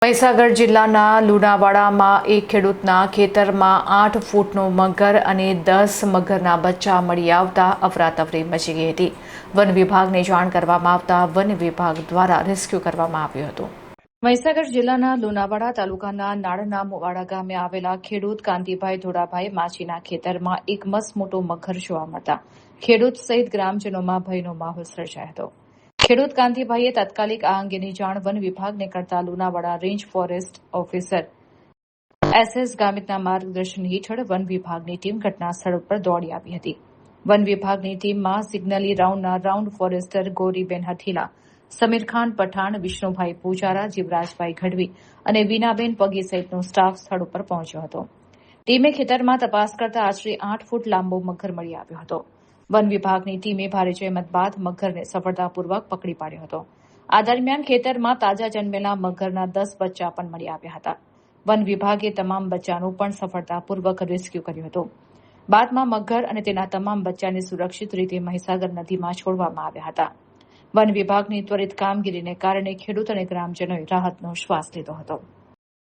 મહીસાગર જિલ્લાના લુણાવાડામાં એક ખેડૂતના ખેતરમાં 8 ફૂટનો મગર અને 10 મગરના બચ્ચા મળી આવતા અફરાતફરી મચી ગઈ હતી. વન વિભાગને જાણ કરવામાં આવતા વન વિભાગ દ્વારા રેસ્ક્યુ કરવામાં આવ્યું હતું. મહીસાગર જિલ્લાના લુણાવાડા તાલુકાના નાળના મોવાડા ગામે આવેલા ખેડૂત કાંતિભાઈ ધોળાભાઈ માછીના ખેતરમાં એક મસ્ત મોટો મગર જોવા મળતા ખેડૂત સહિત ગ્રામજનોમાં ભયનો માહોલ સર્જાયો હતો. ખેડૂત કાંતિભાઈએ તાત્કાલિક આ અંગેની જાણ વન વિભાગને કરતા Lunawada range forest officer SS ગામિતના માર્ગદર્શન હેઠળ વન વિભાગની ટીમ ઘટના સ્થળ પર દોડી આવી હતી. વન વિભાગની ટીમમાં સિગ્નલી રાઉન્ડના રાઉન્ડ ફોરેસ્ટર ગૌરીબેન હઠીલા, સમીરખાન પઠાણ, વિષ્ણુભાઈ પૂજારા, જીવરાજભાઈ ગઢવી અને વીનાબેન પગી સહિતનો સ્ટાફ સ્થળ ઉપર પહોંચ્યો હતો. ટીમે ખેતરમાં તપાસ કરતા આશરે 8 ફૂટ લાંબો મગર મળી આવ્યો હતો. વન વિભાગની ટીમે ભારે જહેમત બાદ મગરને સફળતાપૂર્વક પકડી પાડ્યો હતો. આ દરમિયાન ખેતરમાં તાજા જન્મેલા મગરના 10 બચ્ચા પણ મળી આવ્યા હતા. વન વિભાગે તમામ બચ્ચાનું પણ સફળતાપૂર્વક રેસ્ક્યુ કર્યું હતું. બાદમાં મગર અને તેના તમામ બચ્ચાને સુરક્ષિત રીતે મહીસાગર નદીમાં છોડવામાં આવ્યા હતા. વન વિભાગની ત્વરિત કામગીરીને કારણે ખેડૂત અને ગ્રામજનોએ રાહતનો શ્વાસ લીધો હતો.